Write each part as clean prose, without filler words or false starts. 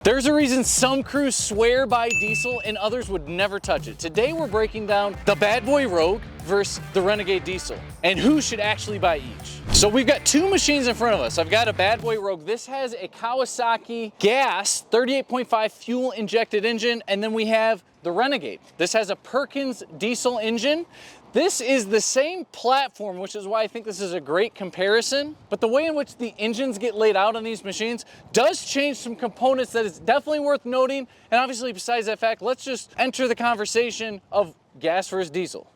There's a reason some crews swear by diesel and others would never touch it. Today we're breaking down the Bad Boy Rogue versus the Renegade diesel and who should actually buy each. So we've got two machines in front of us. I've got a Bad Boy Rogue. This has a Kawasaki gas 38.5 fuel injected engine, and then we have the Renegade. This has a Perkins diesel engine. This is the same platform, which is why I think this is a great comparison, but the way in which the engines get laid out on these machines does change some components that is definitely worth noting. And obviously, besides that fact, let's just enter the conversation of gas versus diesel.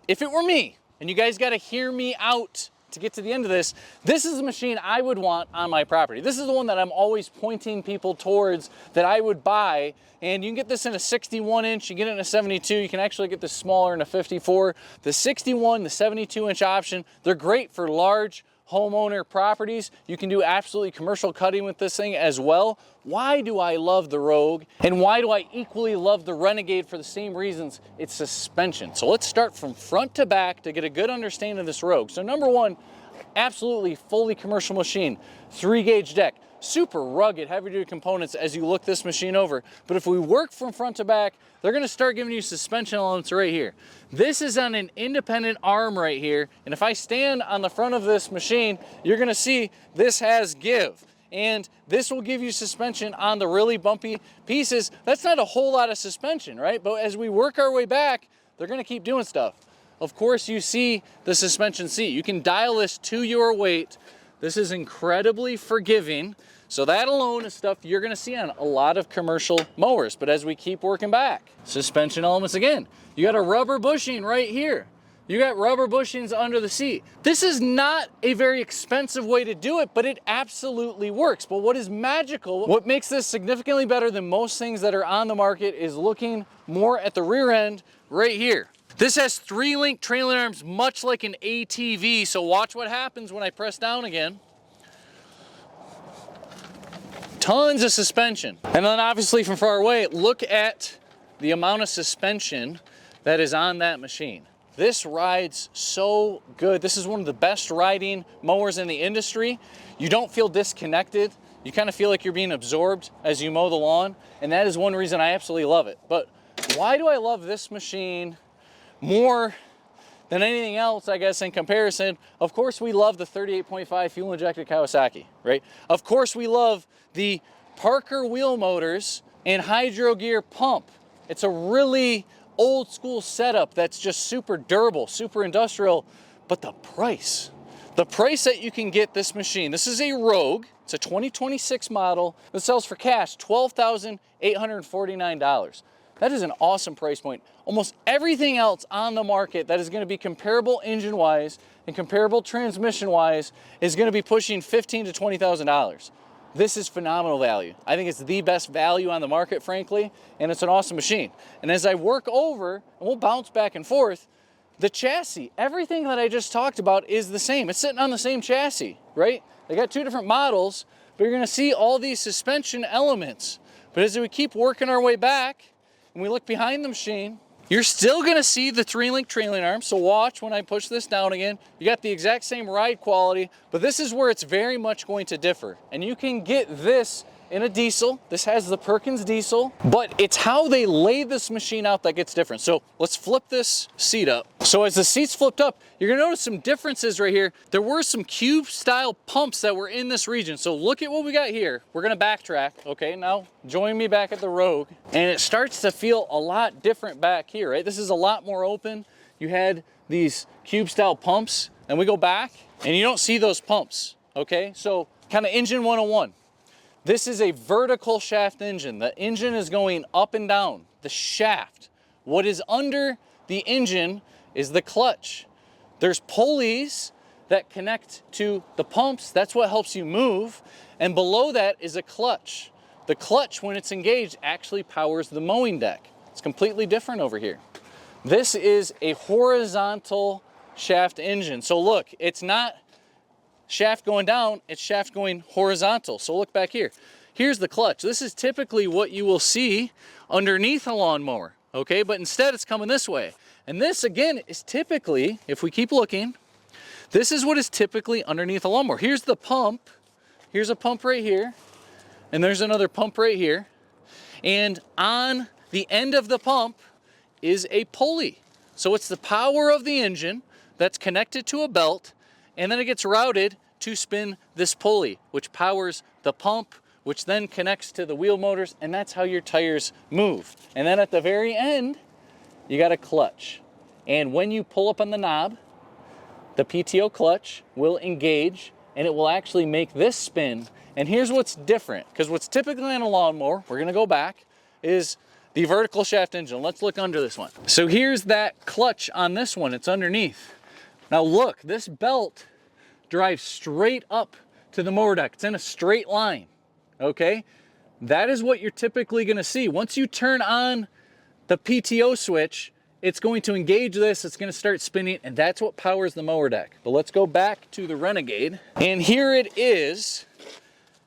If it were me, and you guys gotta hear me out to get to the end of this, this is the machine I would want on my property. This is the one that I'm always pointing people towards that I would buy. And you can get this in a 61 inch, you get it in a 72, you can actually get this smaller in a 54. The 61, the 72 inch option, they're great for large homeowner properties. You can do absolutely commercial cutting with this thing as well. Why do I love the Rogue? And why do I equally love the Renegade for the same reasons? It's suspension. So let's start from front to back to get a good understanding of this Rogue. So number one, absolutely fully commercial machine, 3-gauge deck. Super rugged, heavy-duty components as you look this machine over. But if we work from front to back, they're gonna start giving you suspension elements right here. This is on an independent arm right here, and if I stand on the front of this machine, you're gonna see this has give. And this will give you suspension on the really bumpy pieces. That's not a whole lot of suspension, right? But as we work our way back, they're gonna keep doing stuff. Of course, you see the suspension seat. You can dial this to your weight. This is incredibly forgiving. So that alone is stuff you're gonna see on a lot of commercial mowers. But as we keep working back, suspension elements again. You got a rubber bushing right here. You got rubber bushings under the seat. This is not a very expensive way to do it, but it absolutely works. But what is magical, what makes this significantly better than most things that are on the market is looking more at the rear end right here. This has 3-link trailing arms, much like an ATV. So watch what happens when I press down again. Tons of suspension. And then obviously from far away, look at the amount of suspension that is on that machine. This rides so good. This is one of the best riding mowers in the industry. You don't feel disconnected. You kind of feel like you're being absorbed as you mow the lawn. And that is one reason I absolutely love it. But why do I love this machine more than anything else, I guess, in comparison? Of course, we love the 38.5 fuel injected Kawasaki, right? Of course, we love the Parker wheel motors and hydro gear pump. It's a really old school setup that's just super durable, super industrial. But the price that you can get this machine, this is a Rogue. It's a 2026 model that sells for cash $12,849. That is an awesome price point. Almost everything else on the market that is going to be comparable engine-wise and comparable transmission-wise is going to be pushing $15,000 to $20,000. This is phenomenal value. I think it's the best value on the market, frankly, and it's an awesome machine. And as I work over, and we'll bounce back and forth, the chassis, everything that I just talked about is the same. It's sitting on the same chassis, right? They got two different models, but you're going to see all these suspension elements. But as we keep working our way back, and we look behind the machine, you're still gonna see the 3-link trailing arm. So watch when I push this down again. You got the exact same ride quality, but this is where it's very much going to differ. And you can get this in a diesel. This has the Perkins diesel, but it's how they lay this machine out that gets different. So let's flip this seat up. So as the seat's flipped up, you're gonna notice some differences right here. There were some cube style pumps that were in this region. So look at what we got here. We're gonna backtrack. Okay, now join me back at the Rogue. And it starts to feel a lot different back here, right? This is a lot more open. You had these cube style pumps, and we go back and you don't see those pumps, okay? So kind of engine 101. This is a vertical shaft engine. The engine is going up and down, the shaft. What is under the engine is the clutch. There's pulleys that connect to the pumps. That's what helps you move. And below that is a clutch. The clutch, when it's engaged, actually powers the mowing deck. It's completely different over here. This is a horizontal shaft engine. So look, it's not shaft going down, it's shaft going horizontal. So look back here. Here's the clutch. This is typically what you will see underneath a lawnmower, okay? But instead it's coming this way. And this again is typically, if we keep looking, this is what is typically underneath a lawnmower. Here's the pump. Here's a pump right here. And there's another pump right here. And on the end of the pump is a pulley. So it's the power of the engine that's connected to a belt, and then it gets routed to spin this pulley, which powers the pump, which then connects to the wheel motors, and that's how your tires move. And then at the very end, you got a clutch. And when you pull up on the knob, the PTO clutch will engage, and it will actually make this spin. And here's what's different, because what's typically on a lawnmower, we're gonna go back, is the vertical shaft engine. Let's look under this one. So here's that clutch on this one, it's underneath. Now look, this belt drives straight up to the mower deck. It's in a straight line, okay? That is what you're typically gonna see. Once you turn on the PTO switch, it's going to engage this, it's gonna start spinning, and that's what powers the mower deck. But let's go back to the Renegade, and here it is.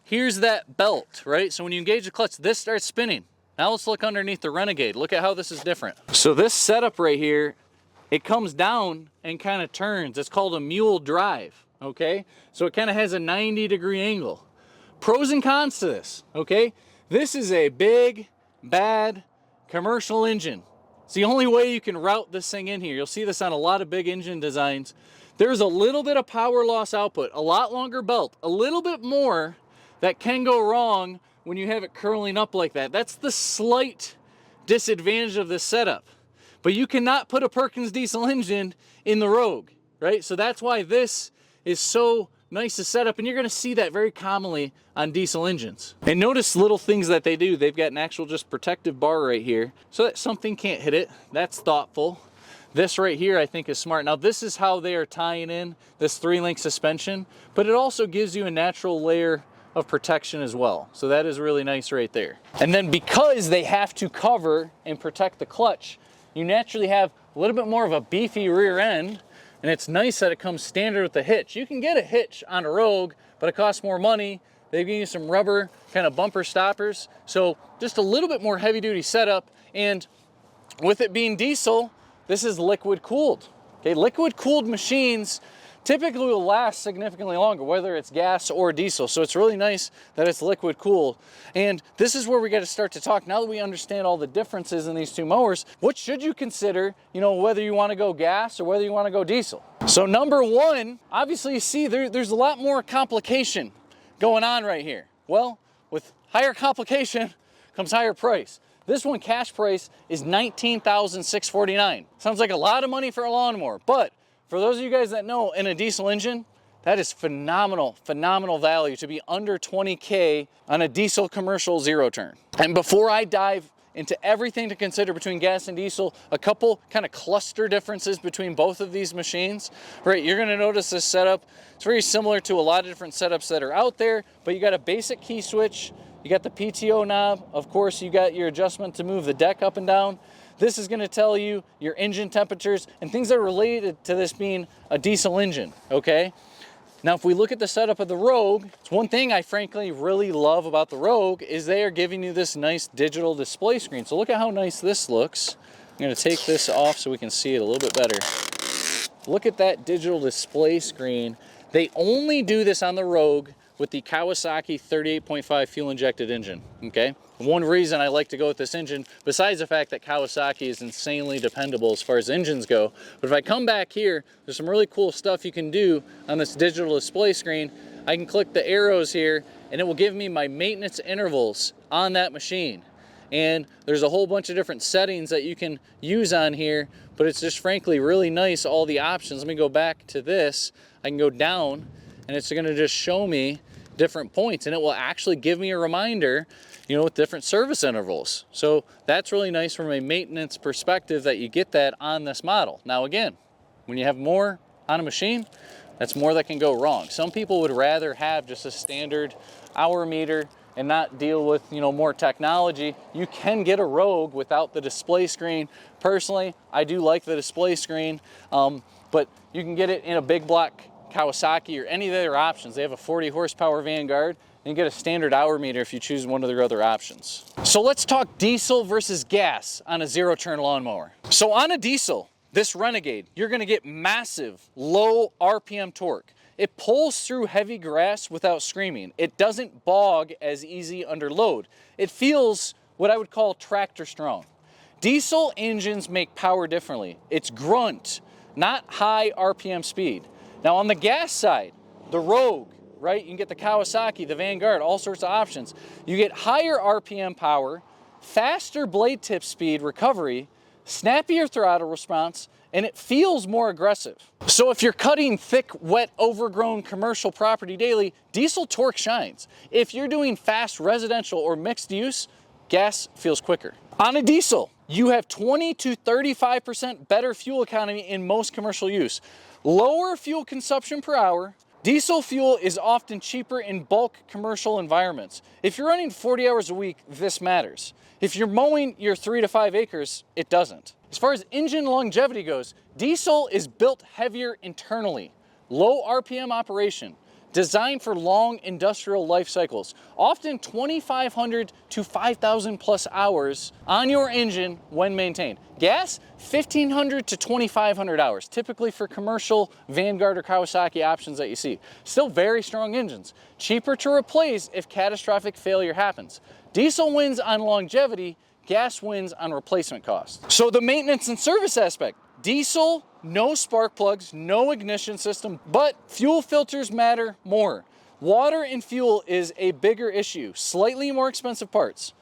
Here's that belt, right? So when you engage the clutch, this starts spinning. Now let's look underneath the Renegade. Look at how this is different. So this setup right here, it comes down and kind of turns. It's called a mule drive, okay? So it kind of has a 90-degree angle. Pros and cons to this, okay? This is a big, bad commercial engine. It's the only way you can route this thing in here. You'll see this on a lot of big engine designs. There's a little bit of power loss output, a lot longer belt, a little bit more that can go wrong when you have it curling up like that. That's the slight disadvantage of this setup. But you cannot put a Perkins diesel engine in the Rogue, right? So that's why this is so nice to set up, and you're gonna see that very commonly on diesel engines. And notice little things that they do. They've got an actual just protective bar right here so that something can't hit it. That's thoughtful. This right here I think is smart. Now this is how they are tying in this 3-link suspension, but it also gives you a natural layer of protection as well. So that is really nice right there. And then because they have to cover and protect the clutch, you naturally have a little bit more of a beefy rear end, and it's nice that it comes standard with the hitch. You can get a hitch on a Rogue, but it costs more money. They give you some rubber kind of bumper stoppers. So just a little bit more heavy duty setup. And with it being diesel, this is liquid cooled. Okay, liquid cooled machines typically will last significantly longer, whether it's gas or diesel. So it's really nice that it's liquid cooled. And this is where we got to start to talk. Now that we understand all the differences in these two mowers, what should you consider, whether you want to go gas or whether you want to go diesel? So number one, obviously you see there's a lot more complication going on right here. Well, with higher complication comes higher price. This one cash price is $19,649. Sounds like a lot of money for a lawnmower, but for those of you guys that know, in a diesel engine, that is phenomenal value to be under 20K on a diesel commercial zero turn. And before I dive into everything to consider between gas and diesel, a couple kind of cluster differences between both of these machines, right? You're gonna notice this setup, it's very similar to a lot of different setups that are out there, but you got a basic key switch, you got the PTO knob, of course you got your adjustment to move the deck up and down. This is gonna tell you your engine temperatures and things that are related to this being a diesel engine, okay? Now, if we look at the setup of the Rogue, it's one thing I frankly really love about the Rogue is they are giving you this nice digital display screen. So look at how nice this looks. I'm gonna take this off so we can see it a little bit better. Look at that digital display screen. They only do this on the Rogue with the Kawasaki 38.5 fuel injected engine, okay? One reason I like to go with this engine, besides the fact that Kawasaki is insanely dependable as far as engines go, but if I come back here, there's some really cool stuff you can do on this digital display screen. I can click the arrows here and it will give me my maintenance intervals on that machine. And there's a whole bunch of different settings that you can use on here, but it's just frankly really nice, all the options. Let me go back to this. I can go down and it's gonna just show me different points, and it will actually give me a reminder, with different service intervals. So that's really nice from a maintenance perspective that you get that on this model. Now again, when you have more on a machine, that's more that can go wrong. Some people would rather have just a standard hour meter and not deal with more technology. You can get a Rogue without the display screen. Personally, I do like the display screen, but you can get it in a big block Kawasaki or any of their options. They have a 40 horsepower Vanguard, and you get a standard hour meter if you choose one of their other options. So let's talk diesel versus gas on a zero turn lawnmower. So on a diesel, this Renegade, you're gonna get massive low RPM torque. It pulls through heavy grass without screaming. It doesn't bog as easy under load. It feels what I would call tractor strong. Diesel engines make power differently. It's grunt, not high RPM speed. Now on the gas side, the Rogue, right? You can get the Kawasaki, the Vanguard, all sorts of options. You get higher RPM power, faster blade tip speed recovery, snappier throttle response, and it feels more aggressive. So if you're cutting thick, wet, overgrown commercial property daily, diesel torque shines. If you're doing fast residential or mixed use, gas feels quicker. On a diesel, you have 20 to 35% better fuel economy in most commercial use. Lower fuel consumption per hour. Diesel fuel is often cheaper in bulk commercial environments. If you're running 40 hours a week, this matters. If you're mowing your 3 to 5 acres, it doesn't. As far as engine longevity goes, diesel is built heavier internally. Low RPM operation, designed for long industrial life cycles, often 2,500 to 5,000 plus hours on your engine when maintained. Gas, 1,500 to 2,500 hours, typically for commercial Vanguard or Kawasaki options that you see. Still very strong engines, cheaper to replace if catastrophic failure happens. Diesel wins on longevity, gas wins on replacement costs. So the maintenance and service aspect, diesel, no spark plugs, no ignition system, but fuel filters matter more. Water and fuel is a bigger issue, slightly more expensive parts.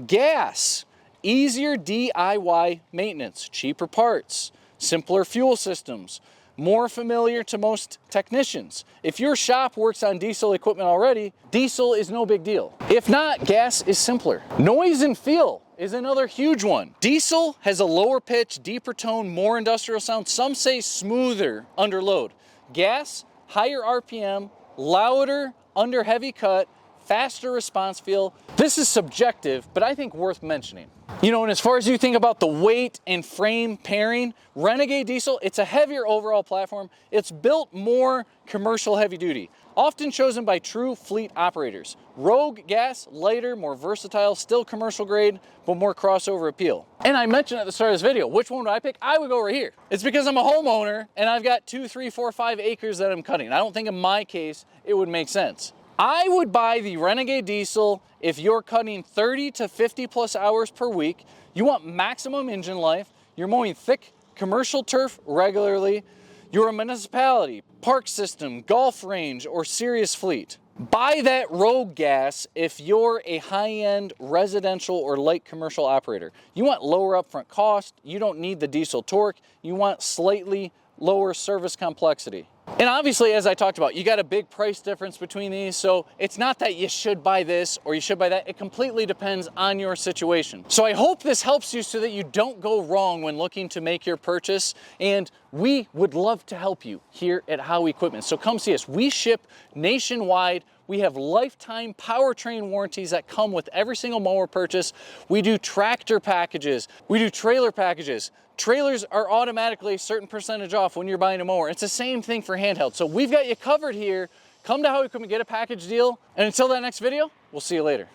Gas, easier DIY maintenance, cheaper parts, simpler fuel systems, more familiar to most technicians. If your shop works on diesel equipment already, diesel is no big deal. If not, gas is simpler. Noise and feel is another huge one. Diesel has a lower pitch, deeper tone, more industrial sound. Some say smoother under load. Gas, higher RPM, louder under heavy cut, faster response feel. This is subjective, but I think worth mentioning. You know, and as far as you think about the weight and frame pairing, Renegade Diesel, it's a heavier overall platform. It's built more commercial heavy duty, often chosen by true fleet operators. Rogue gas, lighter, more versatile, still commercial grade, but more crossover appeal. And I mentioned at the start of this video, which one would I pick? I would go right here. It's because I'm a homeowner and I've got 2, 3, 4, 5 acres that I'm cutting. I don't think in my case, it would make sense. I would buy the Renegade Diesel if you're cutting 30 to 50 plus hours per week. You want maximum engine life. You're mowing thick commercial turf regularly. You're a municipality, park system, golf range, or serious fleet. Buy that Rogue gas if you're a high-end residential or light commercial operator. You want lower upfront cost. You don't need the diesel torque. You want slightly lower service complexity. And obviously, as I talked about, you got a big price difference between these, so it's not that you should buy this or you should buy that. It completely depends on your situation. So I hope this helps you so that you don't go wrong when looking to make your purchase, and we would love to help you here at Howe Equipment. So come see us. We ship nationwide. We have lifetime powertrain warranties that come with every single mower purchase. We do tractor packages. We do trailer packages. Trailers are automatically a certain percentage off when you're buying a mower. It's the same thing for handheld. So we've got you covered here. Come to Howe Equipment, get a package deal. And until that next video, we'll see you later.